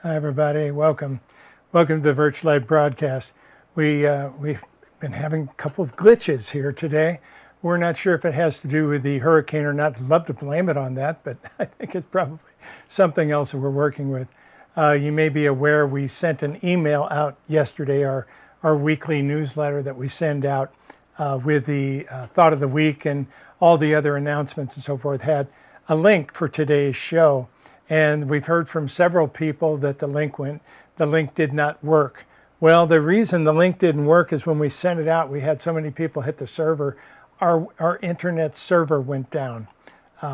Hi, everybody. Welcome. Welcome to the VirtualLight broadcast. We've been having a couple of glitches here today. We're not sure if it has to do with the hurricane or not. I'd love to blame it on that, but I think it's probably something else that we're working with. You may be aware we sent an email out yesterday, our weekly newsletter that we send out with the thought of the week and all the other announcements and so forth, had a link for today's show. And we've heard from several people that the link did not work. Well, the reason the link didn't work is when we sent it out, we had so many people hit the server, our internet server went down.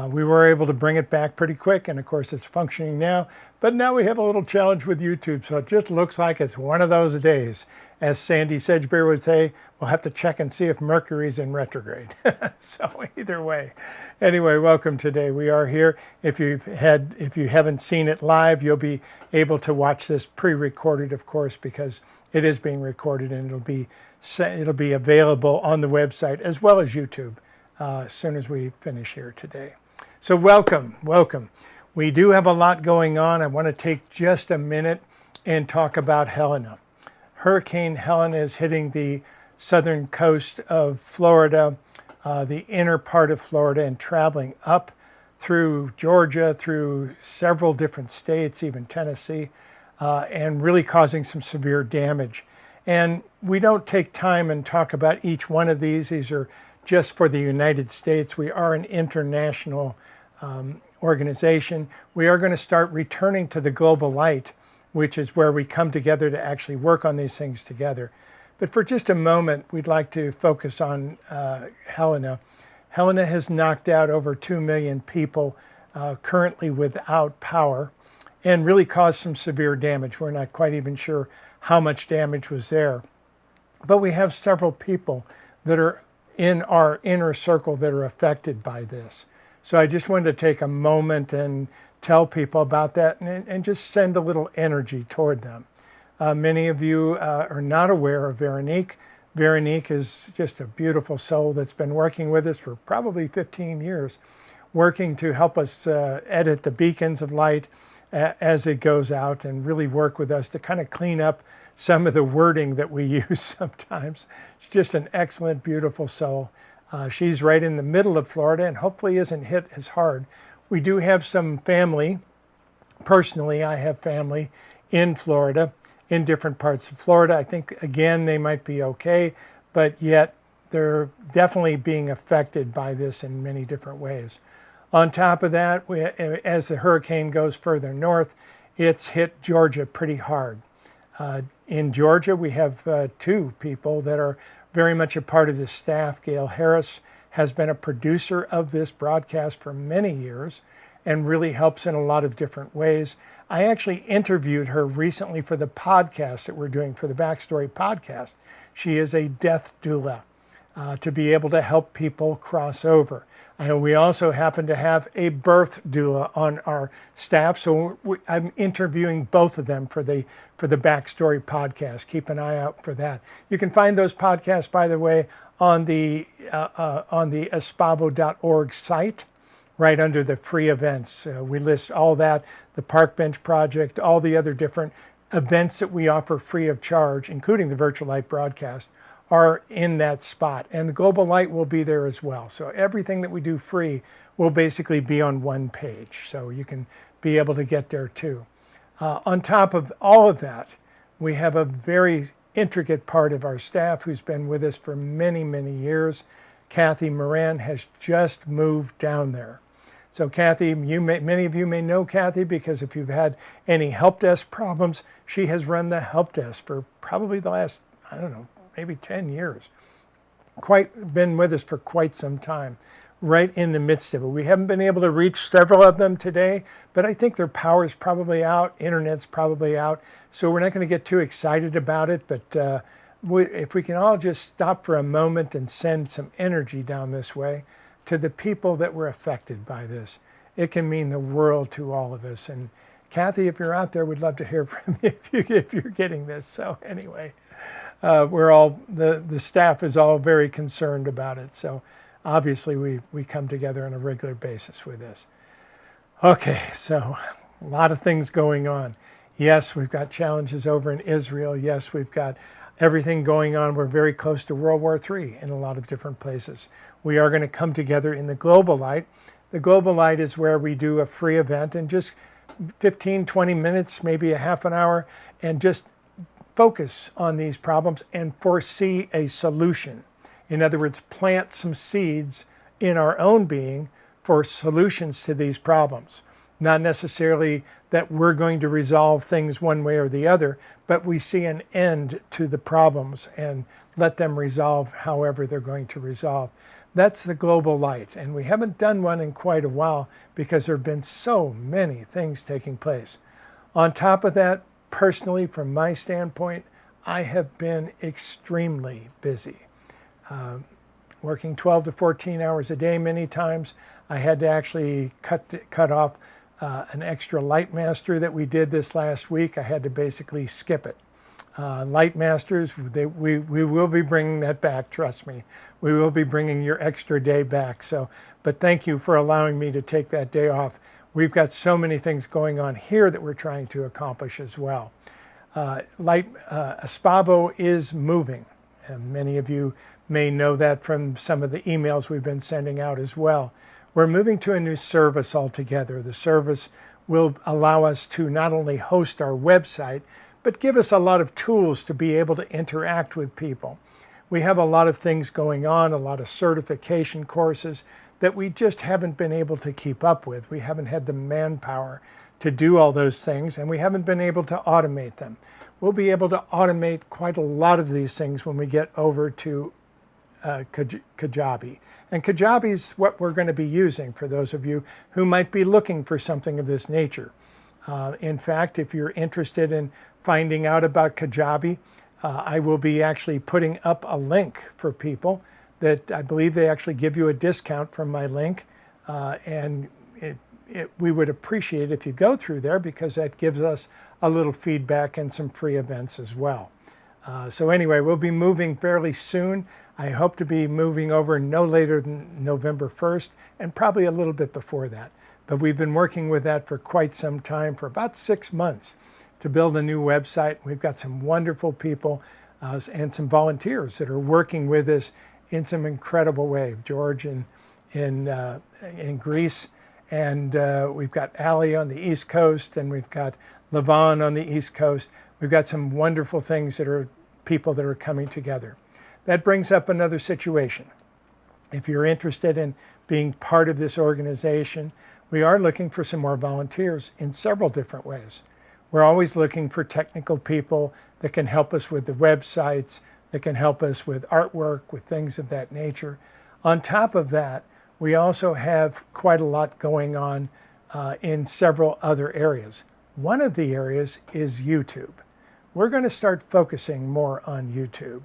We were able to bring it back pretty quick, and of course it's functioning now. But now we have a little challenge with YouTube, so it just looks like it's one of those days. As Sandy Sedgbeer would say, we'll have to check and see if Mercury's in retrograde. So either way. Anyway, welcome today. We are here. If you haven't seen it live, you'll be able to watch this pre-recorded, of course, because it is being recorded, and it'll be available on the website as well as YouTube as soon as we finish here today. So welcome. We do have a lot going on. I want to take just a minute and talk about Helena. Hurricane Helena is hitting the southern coast of Florida, the inner part of Florida, and traveling up through Georgia, through several different states, even Tennessee, and really causing some severe damage. And we don't take time and talk about each one of these. These are just for the United States. We are an international organization. We are going to start returning to the global light, which is where we come together to actually work on these things together. But for just a moment, we'd like to focus on Helena. Helena has knocked out over 2 million people currently without power and really caused some severe damage. We're not quite even sure how much damage was there. But we have several people that are in our inner circle that are affected by this. So I just wanted to take a moment and tell people about that and just send a little energy toward them. Many of you are not aware of Veronique. Veronique is just a beautiful soul that's been working with us for probably 15 years, working to help us edit the beacons of light as it goes out and really work with us to kind of clean up some of the wording that we use sometimes. She's just an excellent, beautiful soul. She's right in the middle of Florida and hopefully isn't hit as hard. We do have some family. Personally, I have family in Florida, in different parts of Florida. I think, again, they might be okay, but yet they're definitely being affected by this in many different ways. On top of that, as the hurricane goes further north, it's hit Georgia pretty hard. In Georgia, we have two people that are very much a part of the staff. Gail Harris has been a producer of this broadcast for many years and really helps in a lot of different ways. I actually interviewed her recently for the podcast that we're doing for the Backstory podcast. She is a death doula to be able to help people cross over. I know we also happen to have a birth doula on our staff, so I'm interviewing both of them for the Backstory podcast. Keep an eye out for that. You can find those podcasts, by the way, on the espavo.org site, right under the free events. We list all that, the Park Bench Project, all the other different events that we offer free of charge, including the VirtualLight broadcast, are in that spot. And the Global Light will be there as well. So everything that we do free will basically be on one page. So you can be able to get there too. On top of all of that, we have a very intricate part of our staff who's been with us for many, many years. Kathy Moran has just moved down there. So Kathy, many of you may know Kathy because if you've had any help desk problems, she has run the help desk for probably the last, I don't know, maybe 10 years. Been with us for quite some time, right in the midst of it. We haven't been able to reach several of them today, but I think their power is probably out, internet's probably out, so we're not going to get too excited about it, but if we can all just stop for a moment and send some energy down this way to the people that were affected by this, it can mean the world to all of us. And Kathy, if you're out there, we'd love to hear from you if you're getting this. So anyway, the staff is all very concerned about it. So obviously we come together on a regular basis with this. Okay, so a lot of things going on. Yes, we've got challenges over in Israel. Yes, we've got everything going on. We're very close to World War III in a lot of different places. We are going to come together in the Global Light. The Global Light is where we do a free event and just 15, 20 minutes, maybe a half an hour, and just focus on these problems and foresee a solution. In other words, plant some seeds in our own being for solutions to these problems. Not necessarily that we're going to resolve things one way or the other, but we see an end to the problems and let them resolve however they're going to resolve. That's the Global Light, and we haven't done one in quite a while because there have been so many things taking place. On top of that, personally, from my standpoint, I have been extremely busy. Working 12 to 14 hours a day many times. I had to actually cut off an extra Light Master that we did this last week. I had to basically skip it. Light Masters, we will be bringing that back, trust me. We will be bringing your extra day back. But thank you for allowing me to take that day off. We've got so many things going on here that we're trying to accomplish as well. Espavo is moving, and many of you may know that from some of the emails we've been sending out as well. We're moving to a new service altogether. The service will allow us to not only host our website, but give us a lot of tools to be able to interact with people. We have a lot of things going on, a lot of certification courses that we just haven't been able to keep up with. We haven't had the manpower to do all those things, and we haven't been able to automate them. We'll be able to automate quite a lot of these things when we get over to Kajabi. And Kajabi is what we're going to be using for those of you who might be looking for something of this nature. In fact, if you're interested in finding out about Kajabi, I will be actually putting up a link for people that I believe they actually give you a discount from my link. And we would appreciate if you go through there because that gives us a little feedback and some free events as well. So anyway, we'll be moving fairly soon. I hope to be moving over no later than November 1st and probably a little bit before that. But we've been working with that for quite some time, for about 6 months, to build a new website. We've got some wonderful people and some volunteers that are working with us in some incredible way. George in Greece, and we've got Ali on the East Coast, and we've got Levon on the East Coast. We've got some wonderful things that are people that are coming together. That brings up another situation. If you're interested in being part of this organization, we are looking for some more volunteers in several different ways. We're always looking for technical people that can help us with the websites, that can help us with artwork, with things of that nature. On top of that, we also have quite a lot going on in several other areas. One of the areas is YouTube. We're going to start focusing more on YouTube.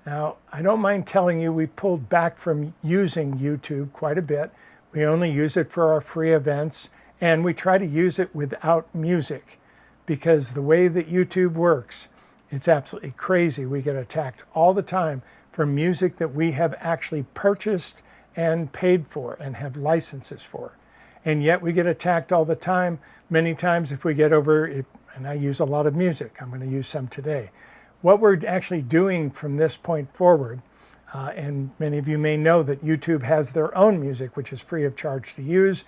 Now, I don't mind telling you we pulled back from using YouTube quite a bit. We only use it for our free events, and we try to use it without music because the way that YouTube works, it's absolutely crazy. We get attacked all the time for music that we have actually purchased and paid for and have licenses for. And yet we get attacked all the time. Many times if we get over, and I use a lot of music, I'm going to use some today. What we're actually doing from this point forward, and many of you may know that YouTube has their own music, which is free of charge to use,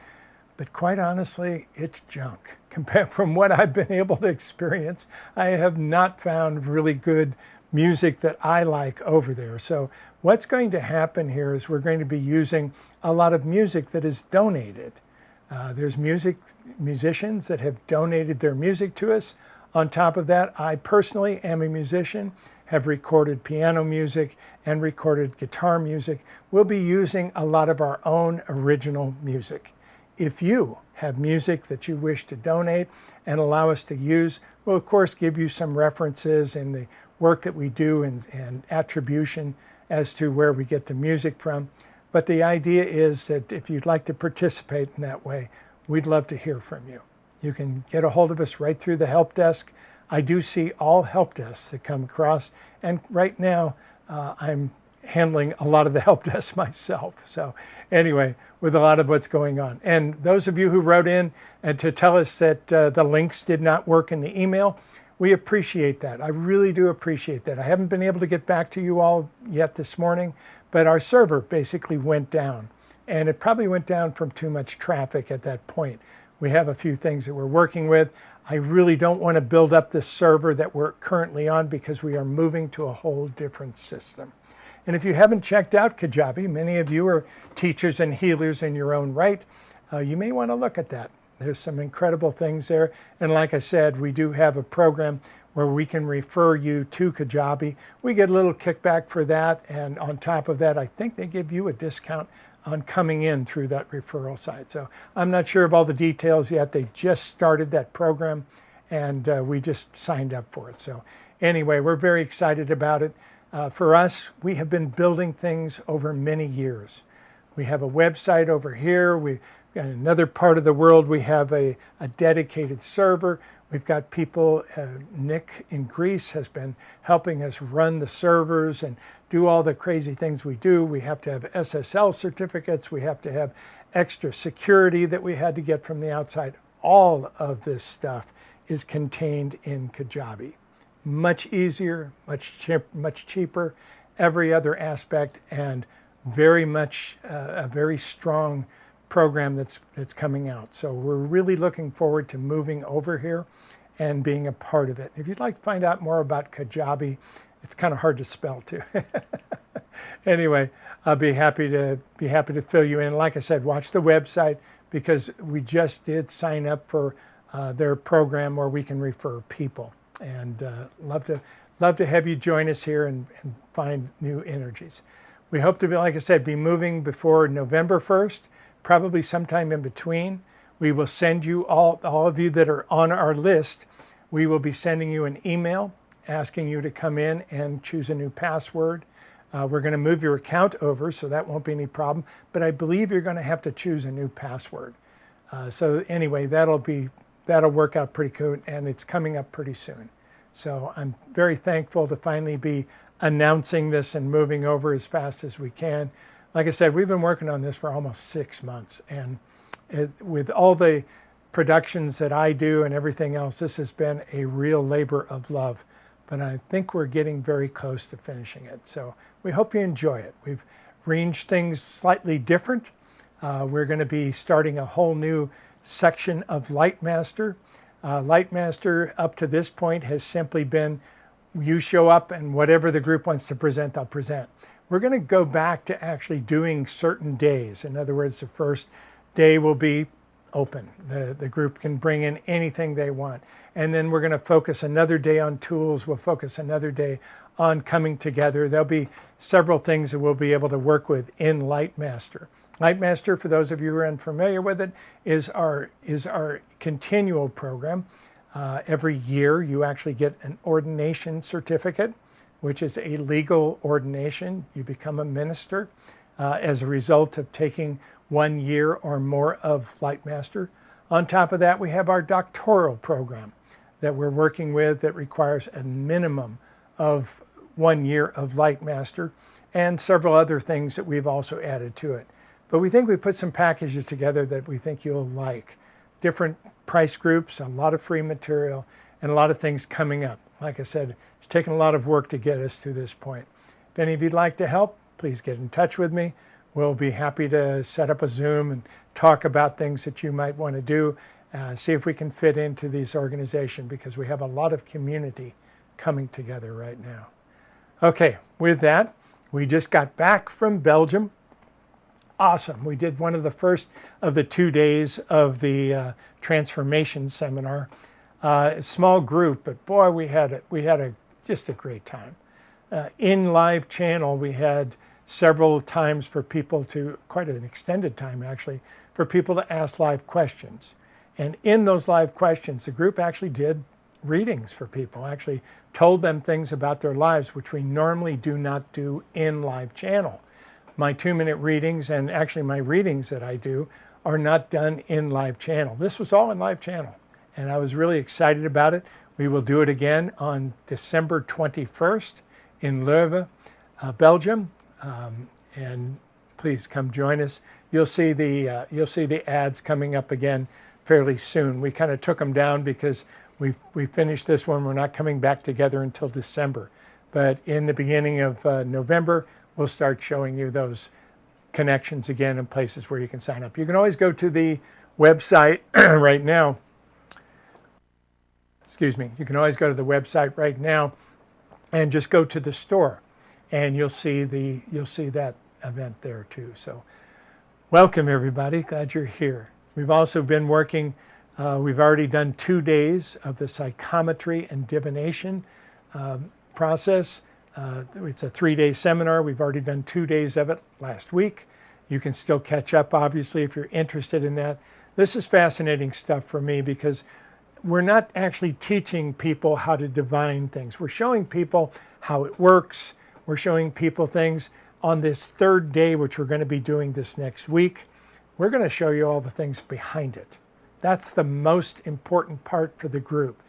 but quite honestly, it's junk. Compared from what I've been able to experience, I have not found really good music that I like over there. So what's going to happen here is we're going to be using a lot of music that is donated. There's musicians that have donated their music to us. On top of that, I personally am a musician, have recorded piano music and recorded guitar music. We'll be using a lot of our own original music. If you have music that you wish to donate and allow us to use, we'll of course give you some references in the work that we do and attribution as to where we get the music from. But the idea is that if you'd like to participate in that way, we'd love to hear from you. You can get a hold of us right through the help desk. I do see all help desks that come across, and right now I'm handling a lot of the help desk myself. So anyway, with a lot of what's going on. And those of you who wrote in and to tell us that the links did not work in the email, we appreciate that. I really do appreciate that. I haven't been able to get back to you all yet this morning, but our server basically went down. And it probably went down from too much traffic at that point. We have a few things that we're working with. I really don't want to build up this server that we're currently on because we are moving to a whole different system. And if you haven't checked out Kajabi, many of you are teachers and healers in your own right, you may want to look at that. There's some incredible things there. And like I said, we do have a program where we can refer you to Kajabi. We get a little kickback for that. And on top of that, I think they give you a discount on coming in through that referral site. So I'm not sure of all the details yet. They just started that program and we just signed up for it. So anyway, we're very excited about it. For us, we have been building things over many years. We have a website over here. In another part of the world, we have a dedicated server. We've got people, Nick in Greece has been helping us run the servers and do all the crazy things we do. We have to have SSL certificates. We have to have extra security that we had to get from the outside. All of this stuff is contained in Kajabi. Much easier, much cheaper, every other aspect, and very much a very strong program that's coming out. So we're really looking forward to moving over here and being a part of it. If you'd like to find out more about Kajabi, it's kind of hard to spell too. Anyway, I'll be happy to fill you in. Like I said, watch the website because we just did sign up for their program where we can refer people, and love to have you join us here and find new energies. We hope to be, like I said, be moving before November 1st, probably sometime in between. We will send you all of you that are on our list. We will be sending you an email asking you to come in and choose a new password. We're going to move your account over, so that won't be any problem. But I believe you're going to have to choose a new password. So anyway, that'll work out pretty cool, and it's coming up pretty soon. So I'm very thankful to finally be announcing this and moving over as fast as we can. Like I said, we've been working on this for almost 6 months, and with all the productions that I do and everything else, this has been a real labor of love. But I think we're getting very close to finishing it. So we hope you enjoy it. We've arranged things slightly different. We're going to be starting a whole new section of Lightmaster. Lightmaster up to this point has simply been, you show up and whatever the group wants to present, they'll present. We're going to go back to actually doing certain days. In other words, the first day will be open. The group can bring in anything they want. And then we're going to focus another day on tools. We'll focus another day on coming together. There'll be several things that we'll be able to work with in Lightmaster. Lightmaster, for those of you who are unfamiliar with it, is our continual program. Every year you actually get an ordination certificate, which is a legal ordination. You become a minister as a result of taking 1 year or more of Lightmaster. On top of that, we have our doctoral program that we're working with that requires a minimum of 1 year of Lightmaster and several other things that we've also added to it. But we think we put some packages together that we think you'll like. Different price groups, a lot of free material, and a lot of things coming up. Like I said, it's taken a lot of work to get us to this point. If any of you'd like to help, please get in touch with me. We'll be happy to set up a Zoom and talk about things that you might want to do, see if we can fit into these organizations, because we have a lot of community coming together right now. Okay, with that, we just got back from Belgium. Awesome. We did one of the first of the 2 days of the transformation seminar. Small group, but boy, we had just a great time. In live channel, we had several times for people to, quite an extended time actually, for people to ask live questions. And in those live questions, the group actually did readings for people, actually told them things about their lives, which we normally do not do in live channel. My 2-minute readings, and actually my readings that I do, are not done in live channel. This was all in live channel, and I was really excited about it. We will do it again on December 21st in Leuven, Belgium. and please come join us. You'll see the ads coming up again fairly soon. We kind of took them down because we finished this one. We're not coming back together until December, but in the beginning of November, we'll start showing you those connections again and places where you can sign up. You can always go to the website right now. Excuse me. You can always go to the website right now and just go to the store, and you'll see that event there too. So welcome everybody. Glad you're here. We've also been working, we've already done 2 days of the psychometry and divination process. It's a 3-day seminar. We've already done 2 days of it last week. You can still catch up, obviously, if you're interested in that. This is fascinating stuff for me because we're not actually teaching people how to divine things. We're showing people how it works. We're showing people things. On this 3rd day, which we're going to be doing this next week, we're going to show you all the things behind it. That's the most important part for the group.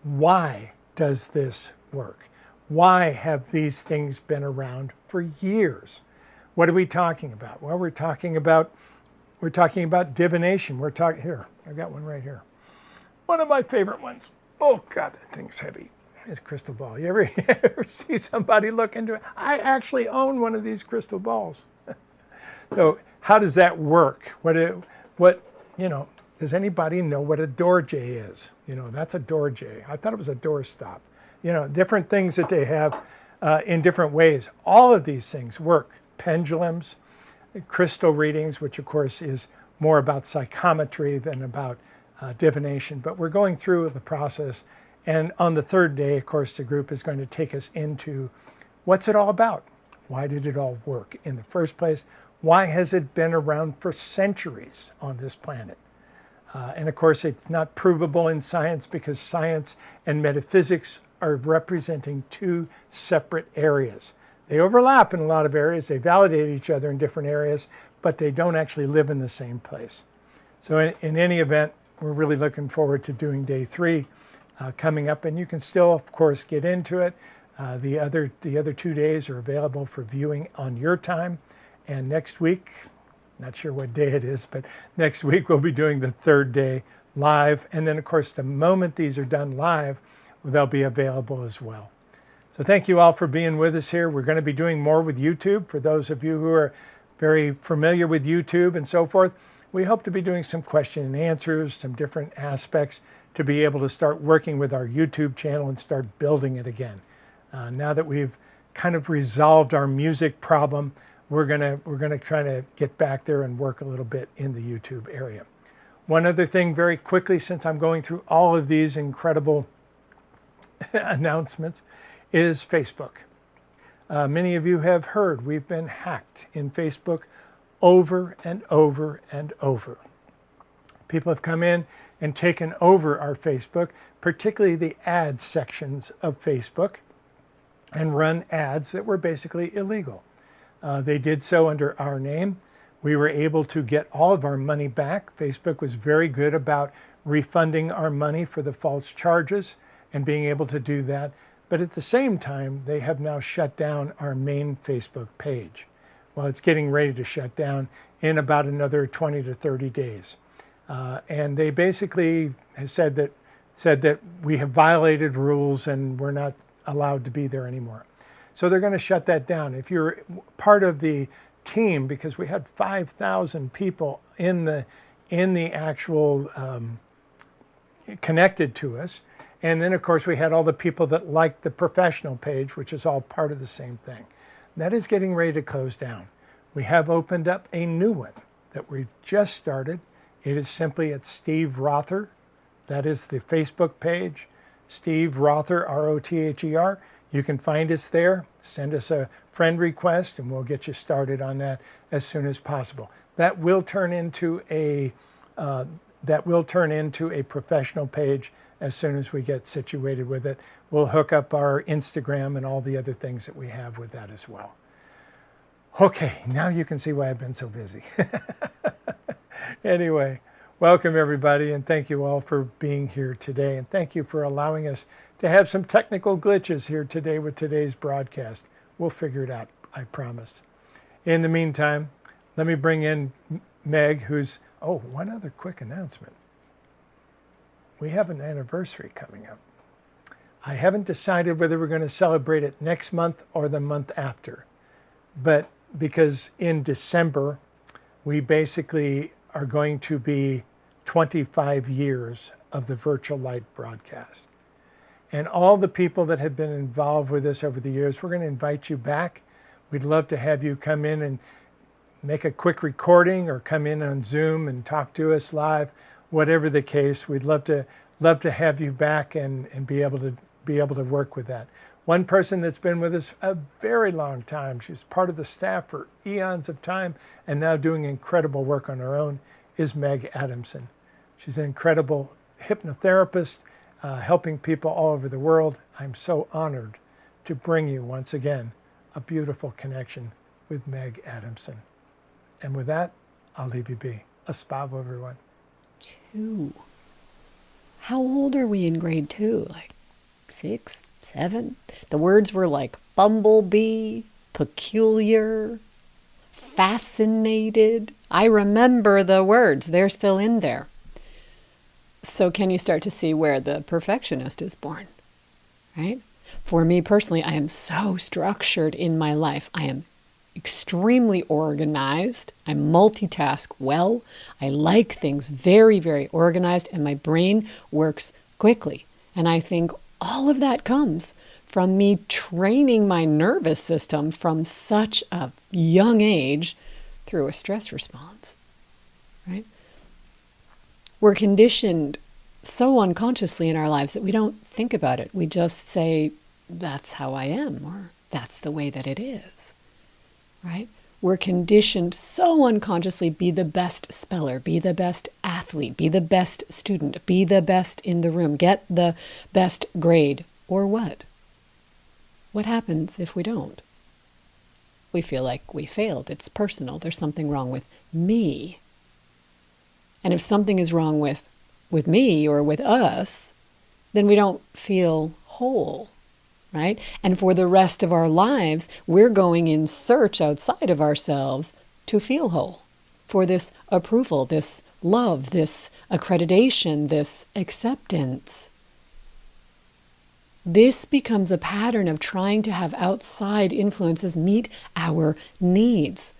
Why does this work? Why have these things been around for years? What are we talking about? Well, we're talking about divination. We're talking here. I got one right here. One of my favorite ones. Oh God, that thing's heavy. It's a crystal ball. You ever see somebody look into it? I actually own one of these crystal balls. So how does that work? Does anybody know what a door J is? That's a door J. I thought it was a door stop. Different things that they have in different ways. All of these things work. Pendulums, crystal readings, which of course is more about psychometry than about divination. But we're going through the process. And on the 3rd day, of course, the group is going to take us into what's it all about? Why did it all work in the first place? Why has it been around for centuries on this planet? And of course, it's not provable in science because science and metaphysics are representing 2 separate areas. They overlap in a lot of areas. They validate each other in different areas, but they don't actually live in the same place. So in any event, we're really looking forward to doing day 3 coming up, and you can still, of course, get into it. The other 2 days are available for viewing on your time. And next week, not sure what day it is, but next week we'll be doing the 3rd day live. And then, of course, the moment these are done live, they'll be available as well. So thank you all for being with us here. We're going to be doing more with YouTube. For those of you who are very familiar with YouTube and so forth, we hope to be doing some question and answers, some different aspects to be able to start working with our YouTube channel and start building it again. Now that we've kind of resolved our music problem, we're gonna try to get back there and work a little bit in the YouTube area. One other thing very quickly, since I'm going through all of these incredible announcements, is Facebook. Many of you have heard we've been hacked in Facebook over and over and over. People have come in and taken over our Facebook, particularly the ad sections of Facebook, and run ads that were basically illegal. They did so under our name. We were able to get all of our money back. Facebook was very good about refunding our money for the false charges and being able to do that. But at the same time, they have now shut down our main Facebook page. Well, it's getting ready to shut down in about another 20 to 30 days. And they basically have said that we have violated rules and we're not allowed to be there anymore. So they're going to shut that down. If you're part of the team, because we had 5,000 people in the actual connected to us, and then of course we had all the people that liked the professional page, which is all part of the same thing. That is getting ready to close down. We have opened up a new one that we've just started. It is simply at Steve Rother. That is the Facebook page, Steve Rother, R-O-T-H-E-R. You can find us there. Send us a friend request and we'll get you started on that as soon as possible. That will turn into a professional page as soon as we get situated with it. We'll hook up our Instagram and all the other things that we have with that as well. Okay, now you can see why I've been so busy. Anyway, welcome everybody, and thank you all for being here today. And thank you for allowing us to have some technical glitches here today with today's broadcast. We'll figure it out, I promise. In the meantime, let me bring in Meg, who's, oh, one other quick announcement. We have an anniversary coming up. I haven't decided whether we're going to celebrate it next month or the month after, but because in December, we basically are going to be 25 years of the VirtualLight broadcast. And all the people that have been involved with us over the years, we're going to invite you back. We'd love to have you come in and make a quick recording or come in on Zoom and talk to us live, whatever the case. We'd love to have you back and be able to work with that. One person that's been with us a very long time, she's part of the staff for eons of time and now doing incredible work on her own, is Meg Adamson. She's an incredible hypnotherapist, helping people all over the world. I'm so honored to bring you once again a beautiful connection with Meg Adamson. And with that, I'll leave you be. A spavo, everyone. 2. How old are we in grade 2? Like 6, 7? The words were like bumblebee, peculiar, fascinated. I remember the words. They're still in there. So can you start to see where the perfectionist is born, right? For me personally, I am so structured in my life. I am extremely organized. I multitask well. I like things very, very organized, and my brain works quickly. And I think all of that comes from me training my nervous system from such a young age through a stress response, right? We're conditioned so unconsciously in our lives that we don't think about it. We just say, that's how I am, or that's the way that it is, right? We're conditioned so unconsciously, be the best speller, be the best athlete, be the best student, be the best in the room, get the best grade, or what? What happens if we don't? We feel like we failed. It's personal. There's something wrong with me. And if something is wrong with me or with us, then we don't feel whole, right? And for the rest of our lives, we're going in search outside of ourselves to feel whole, for this approval, this love, this accreditation, this acceptance. This becomes a pattern of trying to have outside influences meet our needs.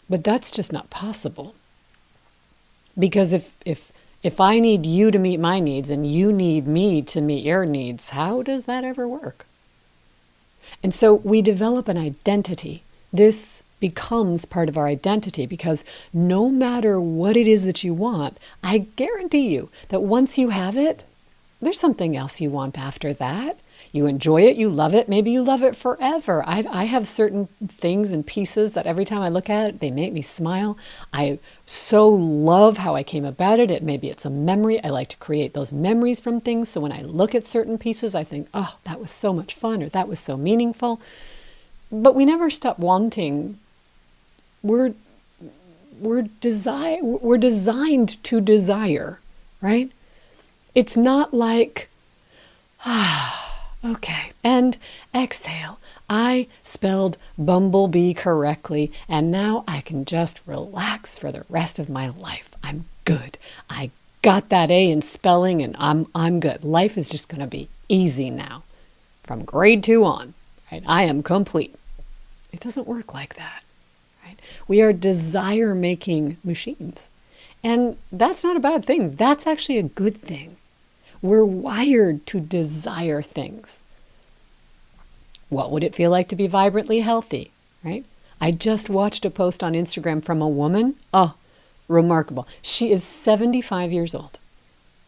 But that's just not possible. Because if I need you to meet my needs and you need me to meet your needs, how does that ever work? And so we develop an identity. This becomes part of our identity because no matter what it is that you want, I guarantee you that once you have it, there's something else you want after that. You enjoy it, you love it, maybe you love it forever. I have certain things and pieces that every time I look at it, they make me smile. I so love how I came about it. Maybe it's a memory. I like to create those memories from things. So when I look at certain pieces, I think, oh, that was so much fun, or that was so meaningful. But we never stop wanting. We're designed to desire, right? It's not like, okay, and exhale. I spelled bumblebee correctly, and now I can just relax for the rest of my life. I'm good. I got that A in spelling, and I'm good. Life is just going to be easy now. From grade 2 on, right? I am complete. It doesn't work like that, right? We are desire-making machines, and that's not a bad thing. That's actually a good thing. We're wired to desire things. What would it feel like to be vibrantly healthy, right? I just watched a post on Instagram from a woman. Oh, remarkable. She is 75 years old.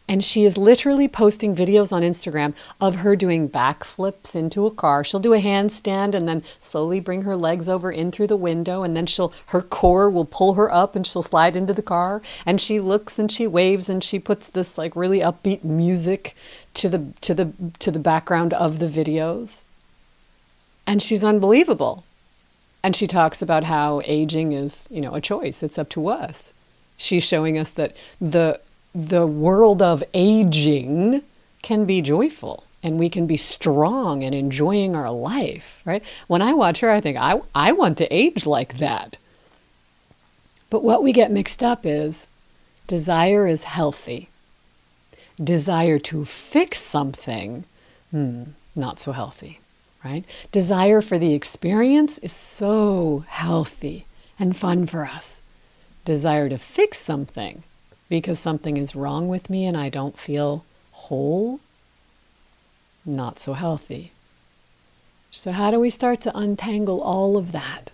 And she is literally posting videos on Instagram of her doing backflips into a car. She'll do a handstand and then slowly bring her legs over in through the window. And then her core will pull her up and she'll slide into the car. And she looks and she waves and she puts this like really upbeat music to the background of the videos. And she's unbelievable. And she talks about how aging is, a choice. It's up to us. She's showing us that the world of aging can be joyful, and we can be strong and enjoying our life, right? When I watch her, I think, I want to age like that. But what we get mixed up is desire is healthy. Desire to fix something, not so healthy, right? Desire for the experience is so healthy and fun for us. Desire to fix something because something is wrong with me and I don't feel whole, not so healthy. So how do we start to untangle all of that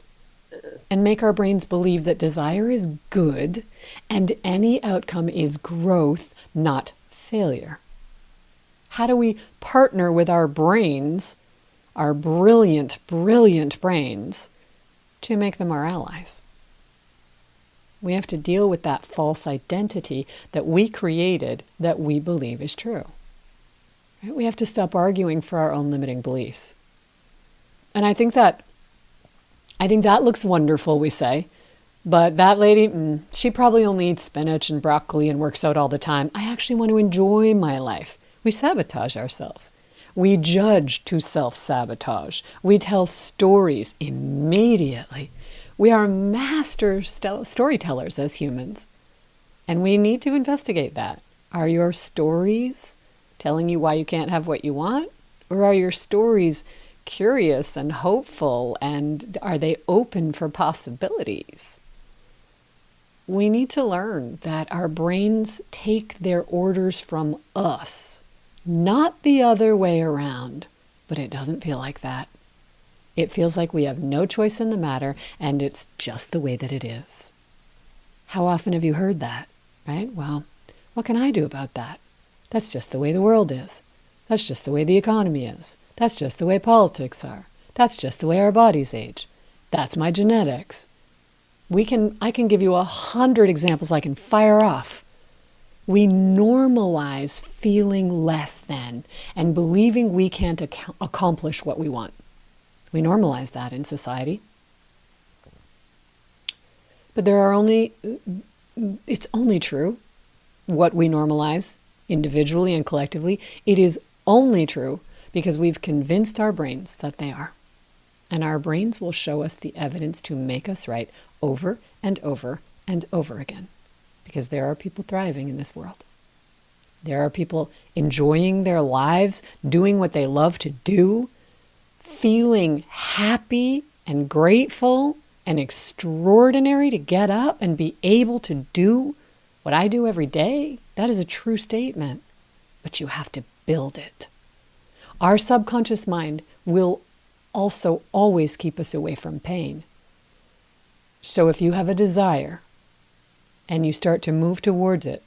and make our brains believe that desire is good and any outcome is growth, not failure? How do we partner with our brains, our brilliant, brilliant brains, to make them our allies? We have to deal with that false identity that we created that we believe is true. Right? We have to stop arguing for our own limiting beliefs. And I think that looks wonderful, we say, but that lady, she probably only eats spinach and broccoli and works out all the time. I actually want to enjoy my life. We sabotage ourselves. We judge to self-sabotage. We tell stories immediately. We are master storytellers as humans, and we need to investigate that. Are your stories telling you why you can't have what you want? Or are your stories curious and hopeful, and are they open for possibilities? We need to learn that our brains take their orders from us, not the other way around, but it doesn't feel like that. It feels like we have no choice in the matter, and it's just the way that it is. How often have you heard that, right? Well, what can I do about that? That's just the way the world is. That's just the way the economy is. That's just the way politics are. That's just the way our bodies age. That's my genetics. I can give you 100 examples I can fire off. We normalize feeling less than and believing we can't accomplish what we want. We normalize that in society. But it's only true what we normalize individually and collectively. It is only true because we've convinced our brains that they are. And our brains will show us the evidence to make us right over and over and over again. Because there are people thriving in this world. There are people enjoying their lives, doing what they love to do, feeling happy and grateful and extraordinary to get up and be able to do what I do every day. That is a true statement, but you have to build it. Our subconscious mind will also always keep us away from pain. So if you have a desire and you start to move towards it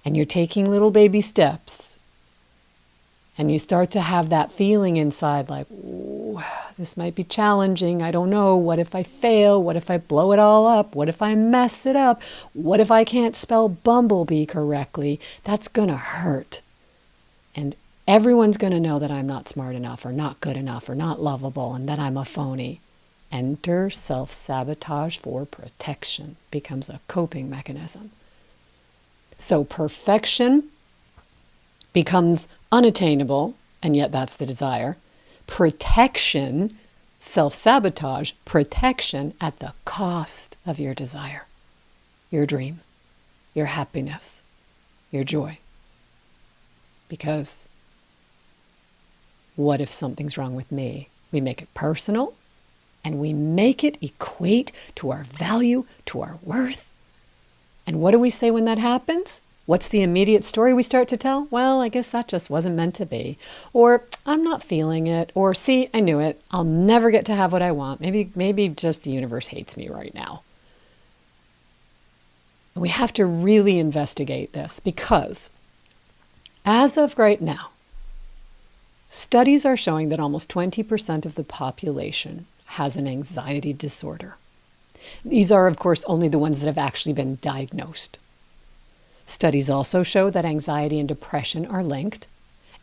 and you're taking little baby steps, and you start to have that feeling inside like, ooh, this might be challenging. I don't know. What if I fail? What if I blow it all up? What if I mess it up? What if I can't spell bumblebee correctly? That's going to hurt. And everyone's going to know that I'm not smart enough or not good enough or not lovable and that I'm a phony. Enter self-sabotage for protection. Becomes a coping mechanism. So perfection becomes unattainable, and yet that's the desire. Protection, self-sabotage, protection at the cost of your desire, your dream, your happiness, your joy. Because what if something's wrong with me? We make it personal, and we make it equate to our value, to our worth. And what do we say when that happens? What's the immediate story we start to tell? Well, I guess that just wasn't meant to be. Or, I'm not feeling it. Or, see, I knew it. I'll never get to have what I want. Maybe just the universe hates me right now. We have to really investigate this because, as of right now, studies are showing that almost 20% of the population has an anxiety disorder. These are, of course, only the ones that have actually been diagnosed. Studies also show that anxiety and depression are linked.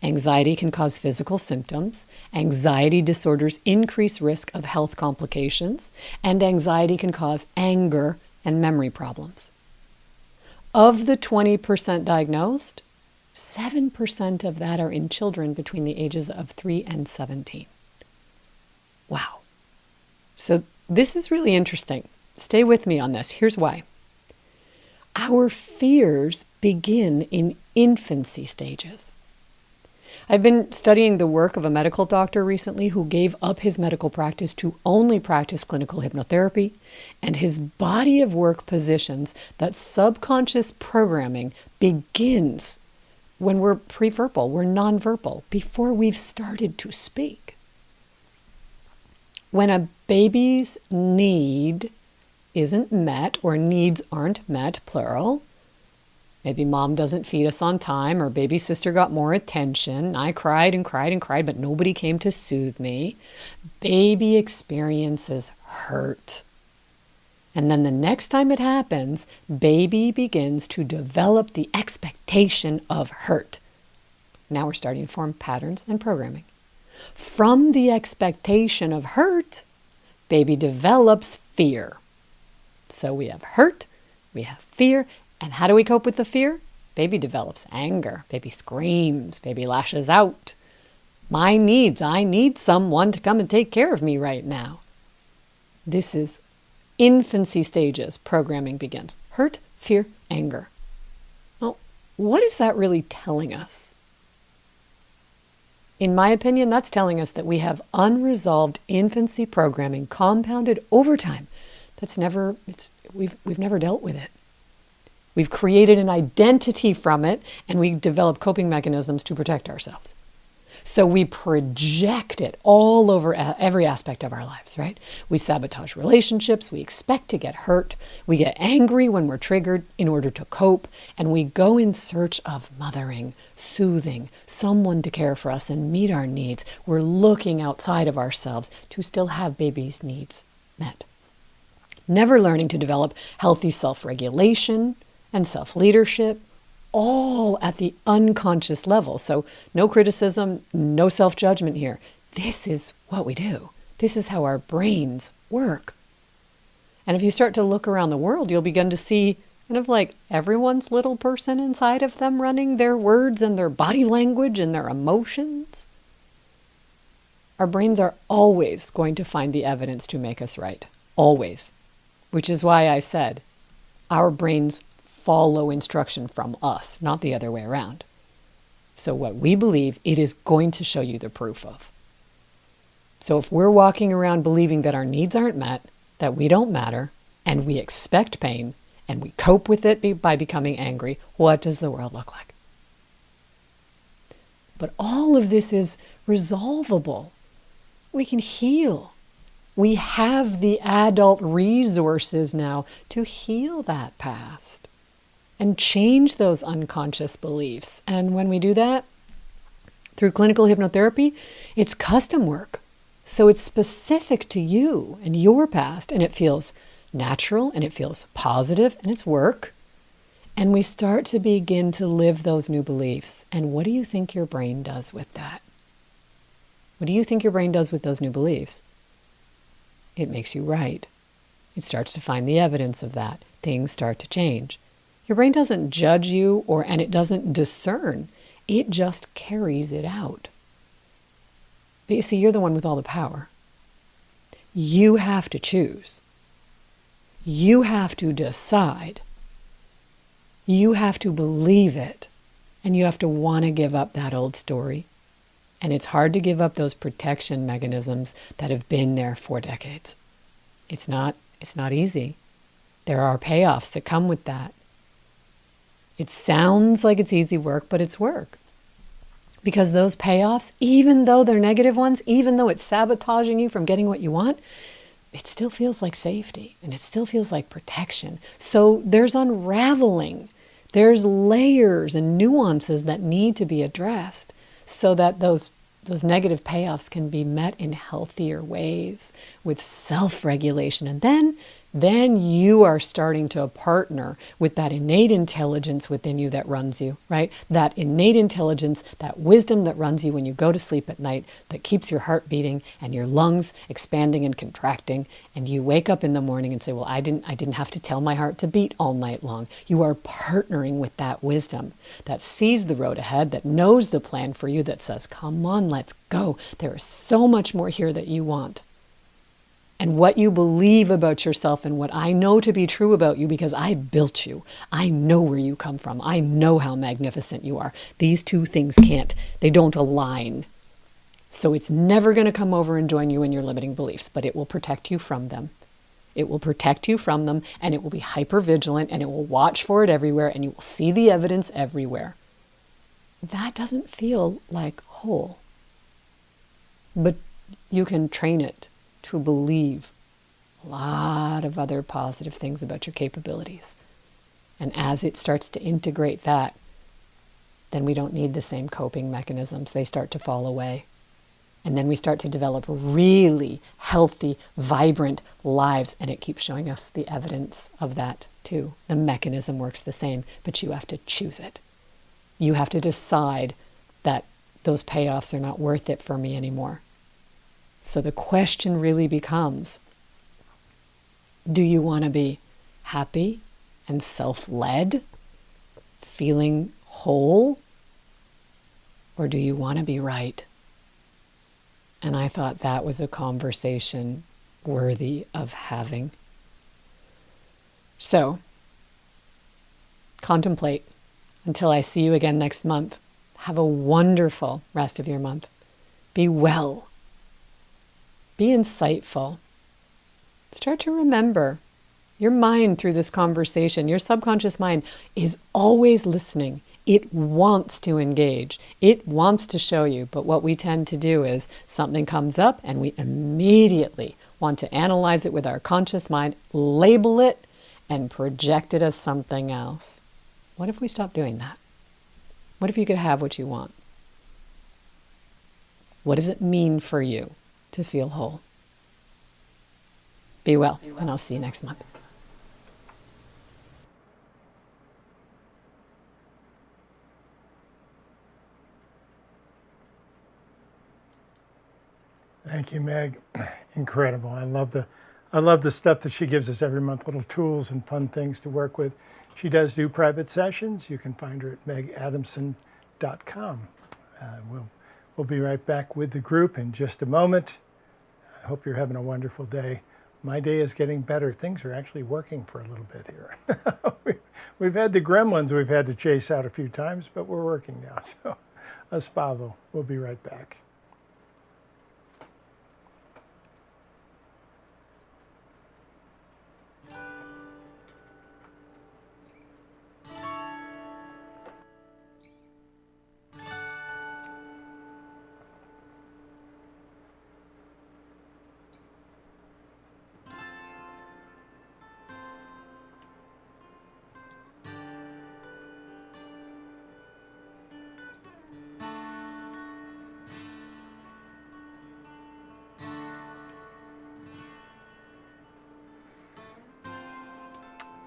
Anxiety can cause physical symptoms. Anxiety disorders increase risk of health complications. And anxiety can cause anger and memory problems. Of the 20% diagnosed, 7% of that are in children between the ages of 3 and 17. Wow. So this is really interesting. Stay with me on this. Here's why. Our fears begin in infancy stages. I've been studying the work of a medical doctor recently who gave up his medical practice to only practice clinical hypnotherapy, and his body of work positions that subconscious programming begins when we're preverbal, we're nonverbal, before we've started to speak. When a baby's need isn't met, or needs aren't met, plural, maybe mom doesn't feed us on time, or baby sister got more attention, I cried and cried and cried, but nobody came to soothe me, baby experiences hurt. And then the next time it happens, baby begins to develop the expectation of hurt. Now we're starting to form patterns and programming. From the expectation of hurt, baby develops fear. So we have hurt, we have fear, and how do we cope with the fear? Baby develops anger, baby screams, baby lashes out. My needs, I need someone to come and take care of me right now. This is infancy stages, programming begins. Hurt, fear, anger. Well, what is that really telling us? In my opinion, that's telling us that we have unresolved infancy programming compounded over time. We've never dealt with it. We've created an identity from it, and we develop coping mechanisms to protect ourselves. So we project it all over every aspect of our lives, right? We sabotage relationships, we expect to get hurt, we get angry when we're triggered in order to cope, and we go in search of mothering, soothing, someone to care for us and meet our needs. We're looking outside of ourselves to still have baby's needs met. Never learning to develop healthy self-regulation and self-leadership, all at the unconscious level. So no criticism, no self-judgment here. This is what we do. This is how our brains work. And if you start to look around the world, you'll begin to see kind of like everyone's little person inside of them running their words and their body language and their emotions. Our brains are always going to find the evidence to make us right. Always. Which is why I said our brains follow instruction from us, not the other way around. So what we believe, it is going to show you the proof of. So if we're walking around believing that our needs aren't met, that we don't matter, and we expect pain, and we cope with it by becoming angry, what does the world look like? But all of this is resolvable. We can heal. We have the adult resources now to heal that past and change those unconscious beliefs. And when we do that, through clinical hypnotherapy, it's custom work. So it's specific to you and your past, and it feels natural, and it feels positive, and it's work. And we start to begin to live those new beliefs. And what do you think your brain does with that? What do you think your brain does with those new beliefs? It makes you right. It starts to find the evidence of that. Things start to change. Your brain doesn't judge you and it doesn't discern. It just carries it out. But you see, you're the one with all the power. You have to choose. You have to decide. You have to believe it. And you have to want to give up that old story. And it's hard to give up those protection mechanisms that have been there for decades. It's not easy. There are payoffs that come with that. It sounds like it's easy work, but it's work. Because those payoffs, even though they're negative ones, even though it's sabotaging you from getting what you want, it still feels like safety and it still feels like protection. So there's unraveling. There's layers and nuances that need to be addressed so that those negative payoffs can be met in healthier ways with self-regulation. And then then you are starting to partner with that innate intelligence within you that runs you, right? That innate intelligence, that wisdom that runs you when you go to sleep at night, that keeps your heart beating and your lungs expanding and contracting. And you wake up in the morning and say, well, I didn't have to tell my heart to beat all night long. You are partnering with that wisdom that sees the road ahead, that knows the plan for you, that says, come on, let's go. There is so much more here that you want. And what you believe about yourself and what I know to be true about you, because I built you. I know where you come from. I know how magnificent you are. These two things they don't align. So it's never going to come over and join you in your limiting beliefs, but it will protect you from them. It will protect you from them, and it will be hypervigilant, and it will watch for it everywhere, and you will see the evidence everywhere. That doesn't feel like whole. But you can train it to believe a lot of other positive things about your capabilities. And as it starts to integrate that, then we don't need the same coping mechanisms. They start to fall away. And then we start to develop really healthy, vibrant lives. And it keeps showing us the evidence of that too. The mechanism works the same, but you have to choose it. You have to decide that those payoffs are not worth it for me anymore. So the question really becomes, do you want to be happy and self-led, feeling whole, or do you want to be right? And I thought that was a conversation worthy of having. So, contemplate until I see you again next month. Have a wonderful rest of your month. Be well. Be insightful. Start to remember your mind through this conversation. Your subconscious mind is always listening. It wants to engage. It wants to show you. But what we tend to do is something comes up and we immediately want to analyze it with our conscious mind, label it, and project it as something else. What if we stop doing that? What if you could have what you want? What does it mean for you to feel whole? Be well, and I'll see you next month. Thank you, Meg. Incredible. I love the stuff that she gives us every month, little tools and fun things to work with. She does do private sessions. You can find her at megadamson.com. We'll be right back with the group in just a moment. I hope you're having a wonderful day. My day is getting better. Things are actually working for a little bit here. We've had the gremlins we've had to chase out a few times, but we're working now. So, Aspavo. We'll be right back.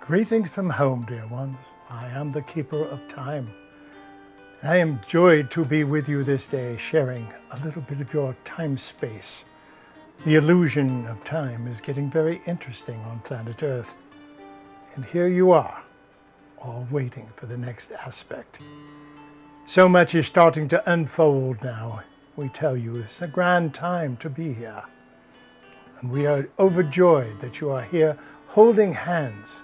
Greetings from home, dear ones. I am the keeper of time. I am joyed to be with you this day, sharing a little bit of your time space. The illusion of time is getting very interesting on planet Earth. And here you are, all waiting for the next aspect. So much is starting to unfold now. We tell you it's a grand time to be here. And we are overjoyed that you are here holding hands,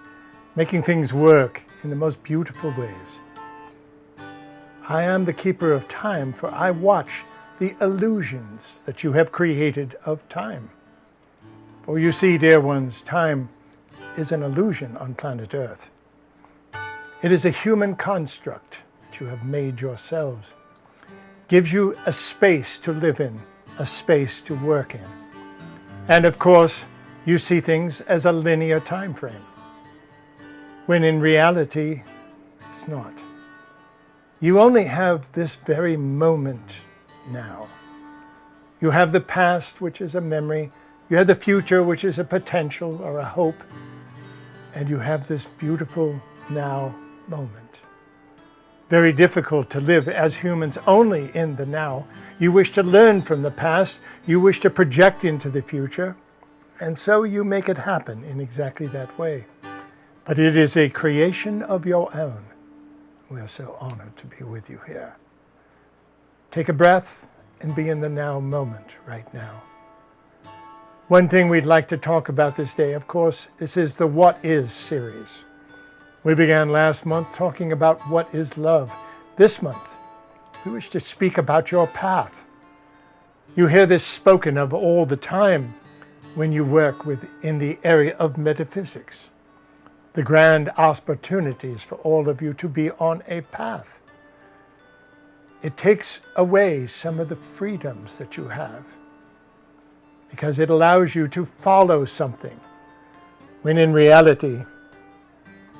making things work in the most beautiful ways. I am the keeper of time, for I watch the illusions that you have created of time. For you see, dear ones, time is an illusion on planet Earth. It is a human construct that you have made yourselves. Gives you a space to live in, a space to work in. And of course, you see things as a linear time frame, when in reality, it's not. You only have this very moment now. You have the past, which is a memory. You have the future, which is a potential or a hope. And you have this beautiful now moment. Very difficult to live as humans only in the now. You wish to learn from the past. You wish to project into the future. And so you make it happen in exactly that way. But it is a creation of your own. We are so honored to be with you here. Take a breath and be in the now moment right now. One thing we'd like to talk about this day, of course, this is the What Is series. We began last month talking about what is love. This month, we wish to speak about your path. You hear this spoken of all the time when you work in the area of metaphysics. The grand opportunities for all of you to be on a path. It takes away some of the freedoms that you have, because it allows you to follow something, when in reality,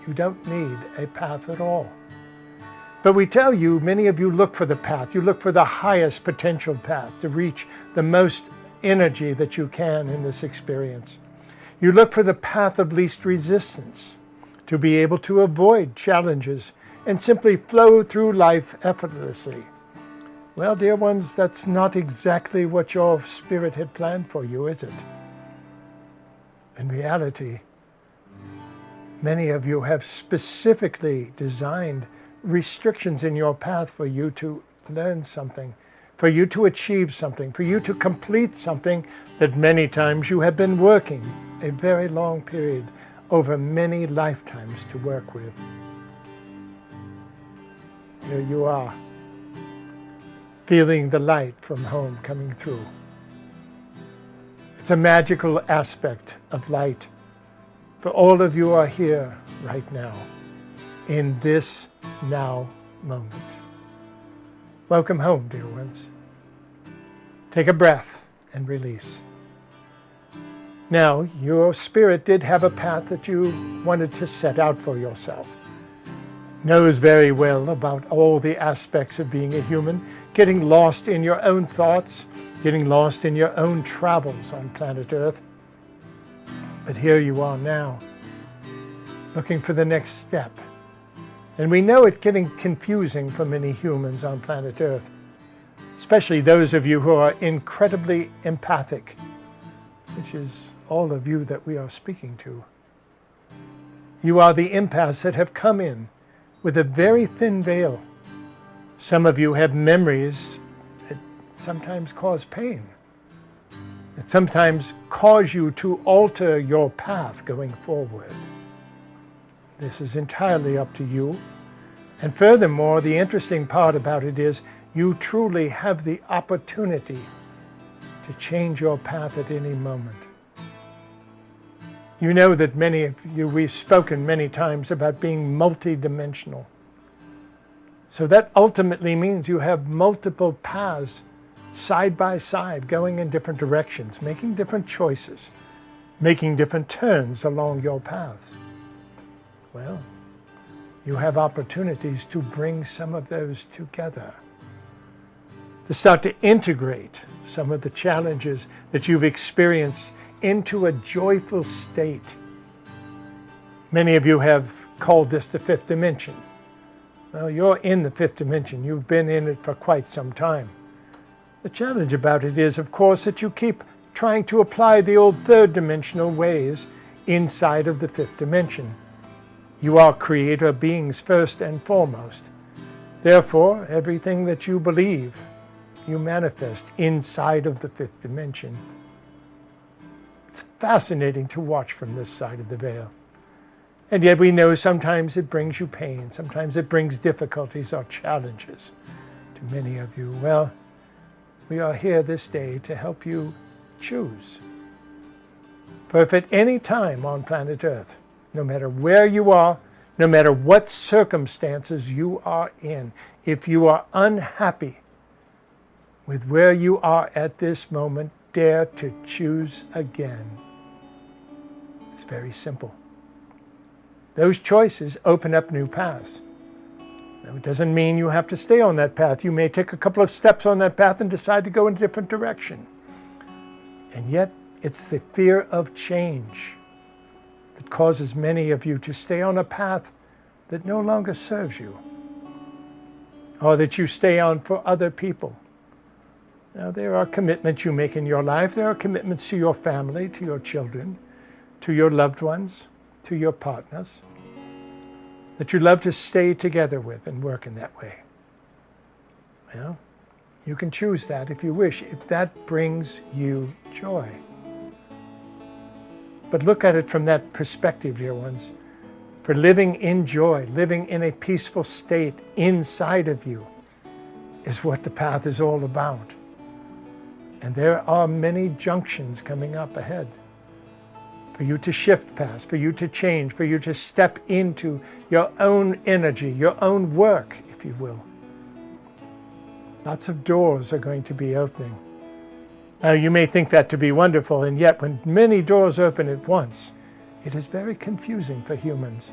you don't need a path at all. But we tell you, many of you look for the path. You look for the highest potential path to reach the most energy that you can in this experience. You look for the path of least resistance, to be able to avoid challenges and simply flow through life effortlessly. Well, dear ones, that's not exactly what your spirit had planned for you, is it? In reality, many of you have specifically designed restrictions in your path for you to learn something, for you to achieve something, for you to complete something that many times you have been working a very long period over many lifetimes to work with. Here you are, feeling the light from home coming through. It's a magical aspect of light. For all of you are here right now, in this now moment. Welcome home, dear ones. Take a breath and release. Now, your spirit did have a path that you wanted to set out for yourself. Knows very well about all the aspects of being a human, getting lost in your own thoughts, getting lost in your own travels on planet Earth. But here you are now, looking for the next step. And we know it's getting confusing for many humans on planet Earth, especially those of you who are incredibly empathic, which is all of you that we are speaking to. You are the empaths that have come in with a very thin veil. Some of you have memories that sometimes cause pain, that sometimes cause you to alter your path going forward. This is entirely up to you. And furthermore, the interesting part about it is you truly have the opportunity to change your path at any moment. You know that many of you, we've spoken many times about being multidimensional. So that ultimately means you have multiple paths side by side, going in different directions, making different choices, making different turns along your paths. Well, you have opportunities to bring some of those together, to start to integrate some of the challenges that you've experienced into a joyful state. Many of you have called this the fifth dimension. Well, you're in the fifth dimension. You've been in it for quite some time. The challenge about it is, of course, that you keep trying to apply the old third dimensional ways inside of the fifth dimension. You are creator beings first and foremost. Therefore, everything that you believe, you manifest inside of the fifth dimension. It's fascinating to watch from this side of the veil. And yet we know sometimes it brings you pain, sometimes it brings difficulties or challenges to many of you. Well, we are here this day to help you choose. For if at any time on planet Earth, no matter where you are, no matter what circumstances you are in, if you are unhappy with where you are at this moment, dare to choose again. It's very simple. Those choices open up new paths. Now, it doesn't mean you have to stay on that path. You may take a couple of steps on that path and decide to go in a different direction. And yet, It's the fear of change that causes many of you to stay on a path that no longer serves you, or that you stay on for other people. Now, there are commitments you make in your life. There are commitments to your family, to your children, to your loved ones, to your partners, that you love to stay together with and work in that way. Well, you can choose that if you wish, if that brings you joy. But look at it from that perspective, dear ones. For living in joy, living in a peaceful state inside of you is what the path is all about. And there are many junctions coming up ahead for you to shift past, for you to change, for you to step into your own energy, your own work, if you will. Lots of doors are going to be opening. Now, you may think that to be wonderful, and yet when many doors open at once, it is very confusing for humans.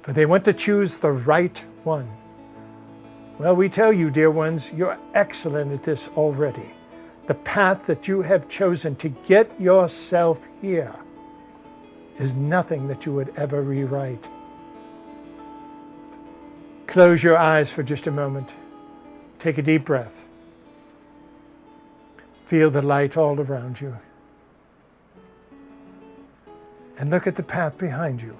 For they want to choose the right one. Well, we tell you, dear ones, you're excellent at this already. The path that you have chosen to get yourself here is nothing that you would ever rewrite. Close your eyes for just a moment. Take a deep breath. Feel the light all around you. And look at the path behind you.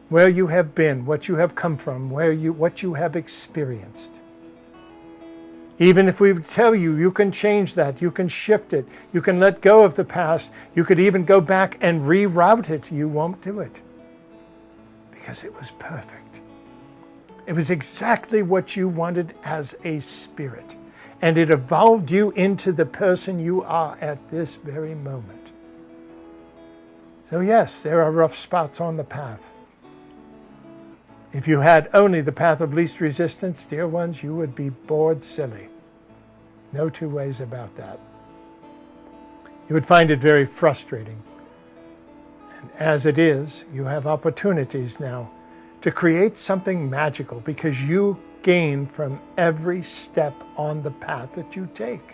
Where you have been, what you have come from, what you have experienced. Even if we tell you, you can change that, you can shift it, you can let go of the past, you could even go back and reroute it, you won't do it. Because it was perfect. It was exactly what you wanted as a spirit. And it evolved you into the person you are at this very moment. So yes, there are rough spots on the path. If you had only the path of least resistance, dear ones, you would be bored silly. No two ways about that. You would find it very frustrating. And as it is, you have opportunities now to create something magical because you gain from every step on the path that you take.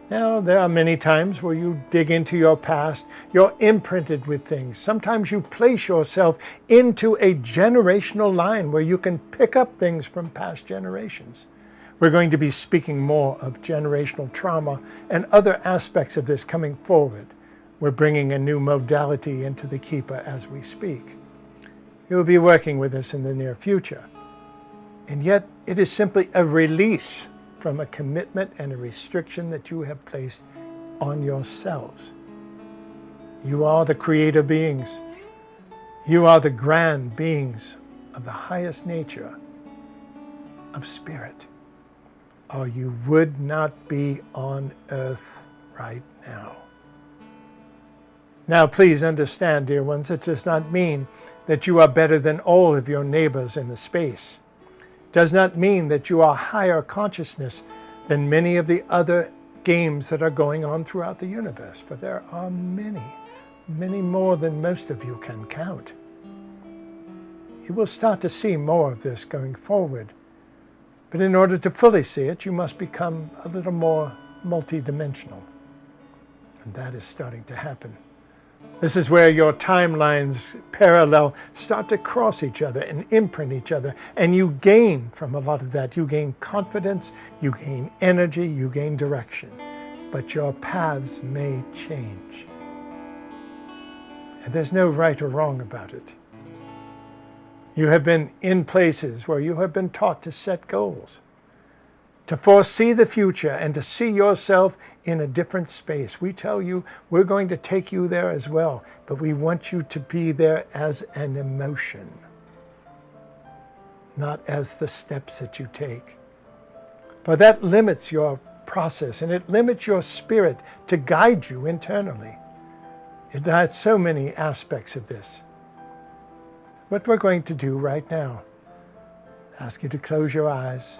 Now, there are many times where you dig into your past, you're imprinted with things. Sometimes you place yourself into a generational line where you can pick up things from past generations. We're going to be speaking more of generational trauma and other aspects of this coming forward. We're bringing a new modality into the Keeper as we speak. You will be working with us in the near future. And yet, it is simply a release from a commitment and a restriction that you have placed on yourselves. You are the creator beings. You are the grand beings of the highest nature of spirit, or you would not be on earth right now. Now, please understand, dear ones, it does not mean that you are better than all of your neighbors in the space. Does not mean that you are higher consciousness than many of the other games that are going on throughout the universe. But there are many, many more than most of you can count. You will start to see more of this going forward. But in order to fully see it, you must become a little more multidimensional. And that is starting to happen. This is where your timelines parallel start to cross each other and imprint each other. And you gain from a lot of that. You gain confidence, you gain energy, you gain direction. But your paths may change. And there's no right or wrong about it. You have been in places where you have been taught to set goals, to foresee the future and to see yourself in a different space. We tell you we're going to take you there as well, but we want you to be there as an emotion, not as the steps that you take. For that limits your process and it limits your spirit to guide you internally. It has so many aspects of this. What we're going to do right now is ask you to close your eyes.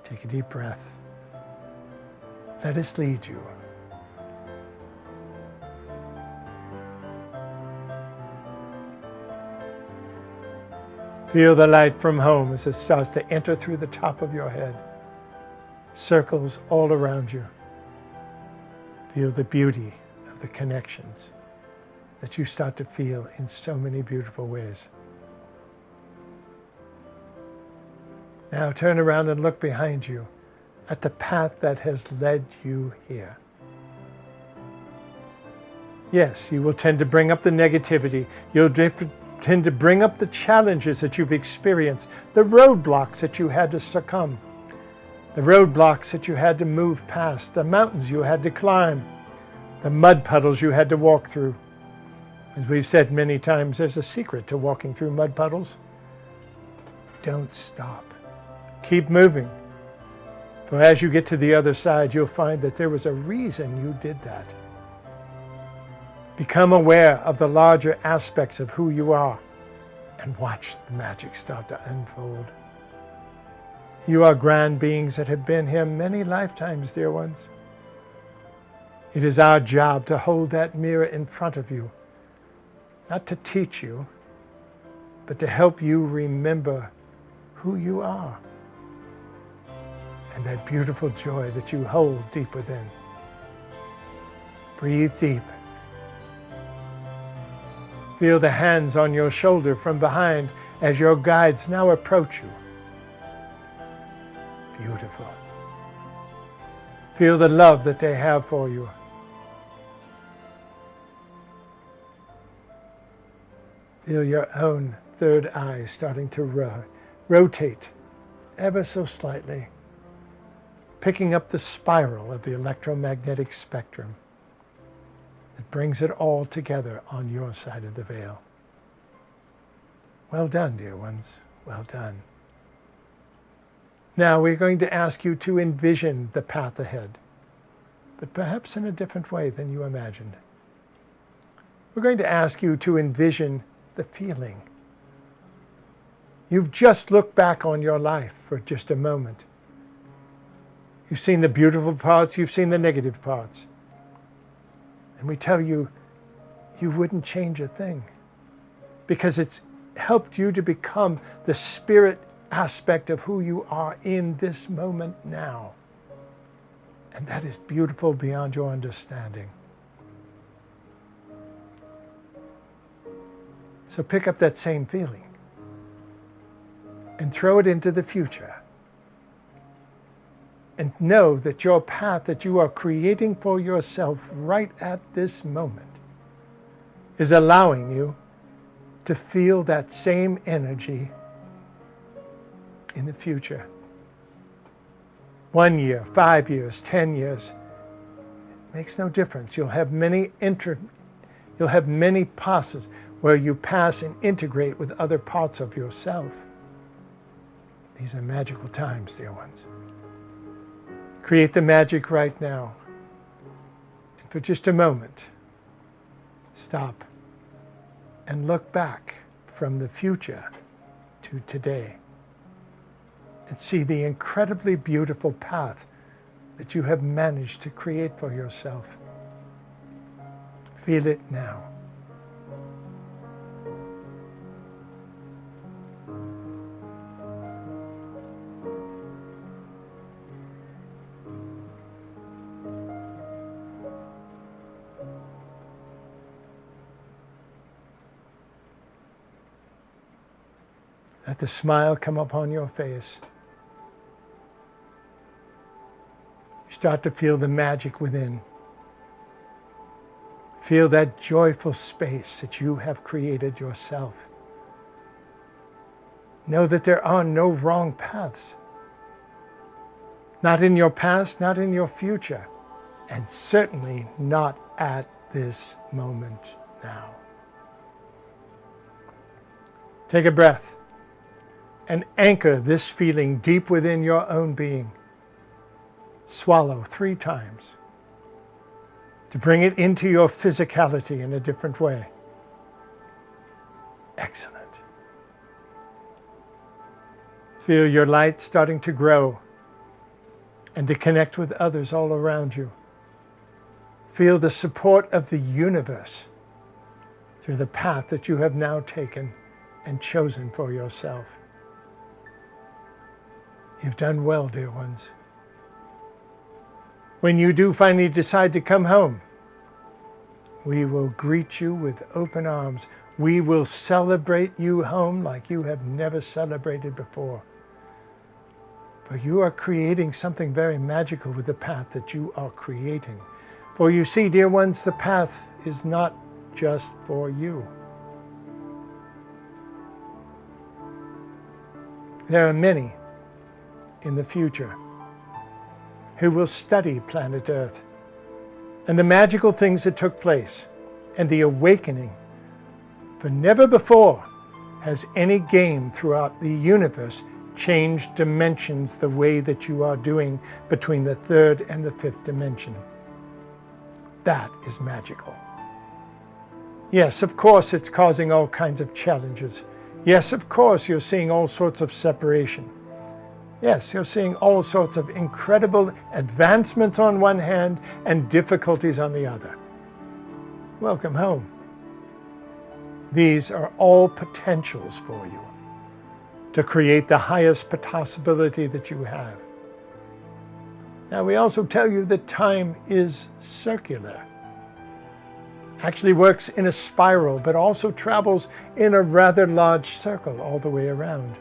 Take a deep breath. Let us lead you. Feel the light from home as it starts to enter through the top of your head. Circles all around you. Feel the beauty of the connections that you start to feel in so many beautiful ways. Now turn around and look behind you at the path that has led you here. Yes, you will tend to bring up the negativity. You'll tend to bring up the challenges that you've experienced, the roadblocks that you had to succumb, the roadblocks that you had to move past, the mountains you had to climb, the mud puddles you had to walk through. As we've said many times, there's a secret to walking through mud puddles. Don't stop. Keep moving. For as you get to the other side, you'll find that there was a reason you did that. Become aware of the larger aspects of who you are and watch the magic start to unfold. You are grand beings that have been here many lifetimes, dear ones. It is our job to hold that mirror in front of you, not to teach you, but to help you remember who you are and that beautiful joy that you hold deep within. Breathe deep. Feel the hands on your shoulder from behind as your guides now approach you. Beautiful. Feel the love that they have for you. Feel your own third eye starting to rotate ever so slightly, picking up the spiral of the electromagnetic spectrum that brings it all together on your side of the veil. Well done, dear ones. Well done. Now we're going to ask you to envision the path ahead, but perhaps in a different way than you imagined. We're going to ask you to envision the feeling. You've just looked back on your life for just a moment. You've seen the beautiful parts, you've seen the negative parts. And we tell you, you wouldn't change a thing because it's helped you to become the spirit aspect of who you are in this moment now. And that is beautiful beyond your understanding. So pick up that same feeling and throw it into the future. And know that your path that you are creating for yourself right at this moment is allowing you to feel that same energy in the future. 1 year, 5 years, 10 years, it makes no difference. You'll have many passes where you pass and integrate with other parts of yourself. These are magical times, dear ones. Create the magic right now. And for just a moment, stop and look back from the future to today and see the incredibly beautiful path that you have managed to create for yourself. Feel it now. Let the smile come upon your face. You start to feel the magic within. Feel that joyful space that you have created yourself. Know that there are no wrong paths. Not in your past, not in your future, and certainly not at this moment now. Take a breath. And anchor this feeling deep within your own being. Swallow 3 times to bring it into your physicality in a different way. Excellent. Feel your light starting to grow and to connect with others all around you. Feel the support of the universe through the path that you have now taken and chosen for yourself. You've done well, dear ones. When you do finally decide to come home, we will greet you with open arms. We will celebrate you home like you have never celebrated before. For you are creating something very magical with the path that you are creating. For you see, dear ones, the path is not just for you. There are many in the future who will study planet Earth and the magical things that took place and the awakening. For never before has any game throughout the universe changed dimensions the way that you are doing between the third and the fifth dimension. That is magical. Yes, of course, it's causing all kinds of challenges. Yes, of course, you're seeing all sorts of separation. Yes, you're seeing all sorts of incredible advancements on one hand and difficulties on the other. Welcome home. These are all potentials for you to create the highest possibility that you have. Now, we also tell you that time is circular. Actually works in a spiral, but also travels in a rather large circle all the way around.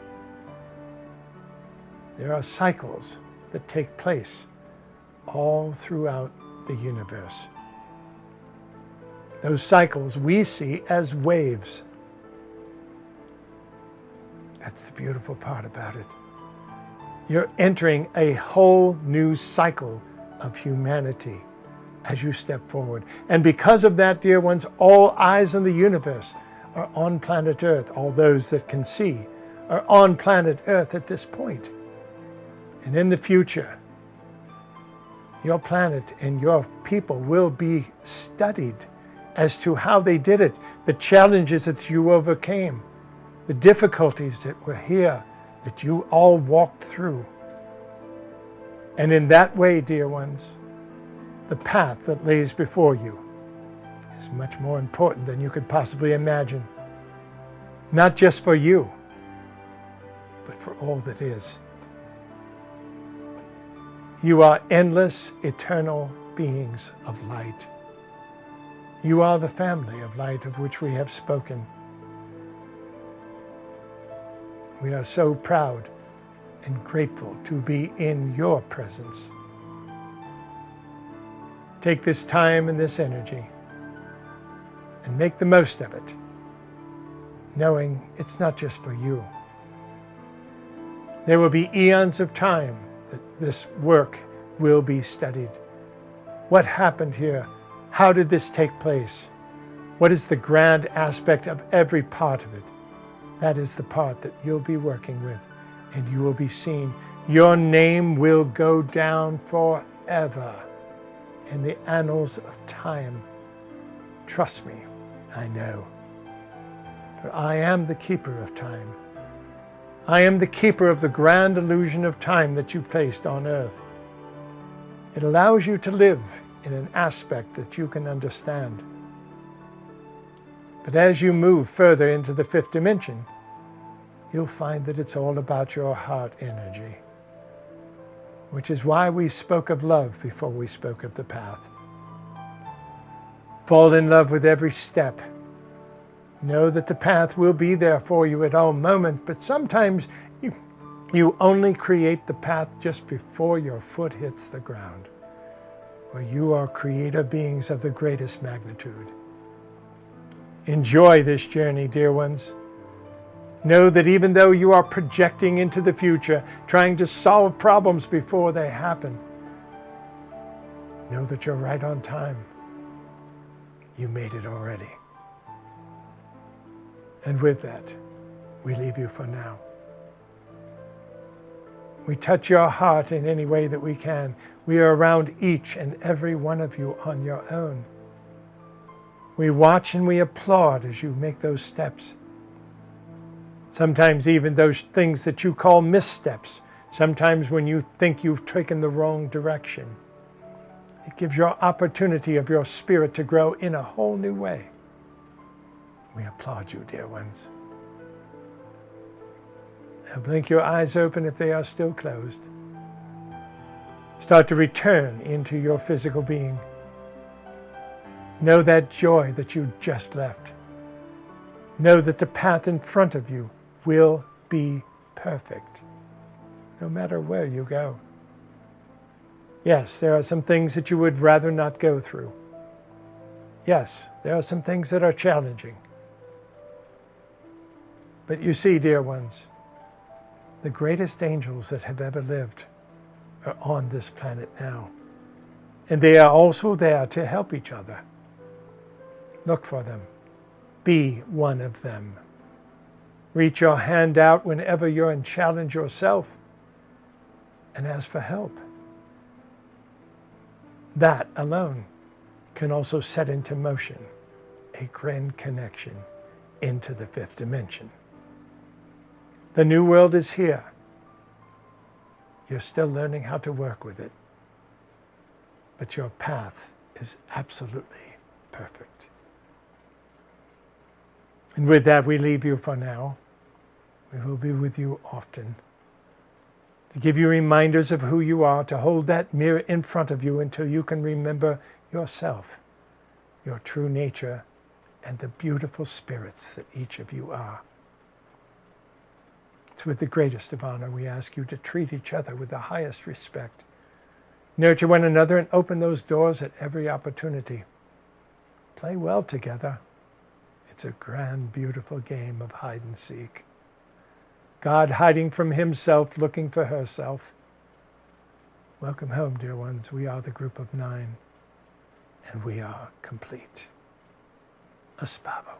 There are cycles that take place all throughout the universe. Those cycles we see as waves. That's the beautiful part about it. You're entering a whole new cycle of humanity as you step forward. And because of that, dear ones, all eyes in the universe are on planet Earth. All those that can see are on planet Earth at this point. And in the future, your planet and your people will be studied as to how they did it, the challenges that you overcame, the difficulties that were here, that you all walked through. And in that way, dear ones, the path that lays before you is much more important than you could possibly imagine. Not just for you, but for all that is. You are endless, eternal beings of light. You are the family of light of which we have spoken. We are so proud and grateful to be in your presence. Take this time and this energy and make the most of it, knowing it's not just for you. There will be eons of time that this work will be studied. What happened here? How did this take place? What is the grand aspect of every part of it? That is the part that you'll be working with, and you will be seen. Your name will go down forever in the annals of time. Trust me, I know. For I am the keeper of time. I am the keeper of the grand illusion of time that you placed on earth. It allows you to live in an aspect that you can understand. But as you move further into the fifth dimension, you'll find that it's all about your heart energy, which is why we spoke of love before we spoke of the path. Fall in love with every step. Know that the path will be there for you at all moments, but sometimes you only create the path just before your foot hits the ground. For you are creator beings of the greatest magnitude. Enjoy this journey, dear ones. Know that even though you are projecting into the future, trying to solve problems before they happen, know that you're right on time. You made it already. And with that, we leave you for now. We touch your heart in any way that we can. We are around each and every one of you on your own. We watch and we applaud as you make those steps. Sometimes even those things that you call missteps. Sometimes when you think you've taken the wrong direction. It gives your opportunity of your spirit to grow in a whole new way. We applaud you, dear ones. Now blink your eyes open if they are still closed. start to return into your physical being. Know that joy that you just left. Know that the path in front of you will be perfect, no matter where you go. Yes, there are some things that you would rather not go through. Yes, there are some things that are challenging. But you see, dear ones, the greatest angels that have ever lived are on this planet now. And they are also there to help each other. Look for them. Be one of them. Reach your hand out whenever you're in challenge yourself and ask for help. That alone can also set into motion a grand connection into the fifth dimension. The new world is here. You're still learning how to work with it. But your path is absolutely perfect. And with that, we leave you for now. We will be with you often to give you reminders of who you are, to hold that mirror in front of you until you can remember yourself, your true nature, and the beautiful spirits that each of you are. It's with the greatest of honor we ask you to treat each other with the highest respect. Nurture one another and open those doors at every opportunity. Play well together. It's a grand, beautiful game of hide and seek. God hiding from himself, looking for herself. Welcome home, dear ones. We are the group of 9, and we are complete. Aspavo.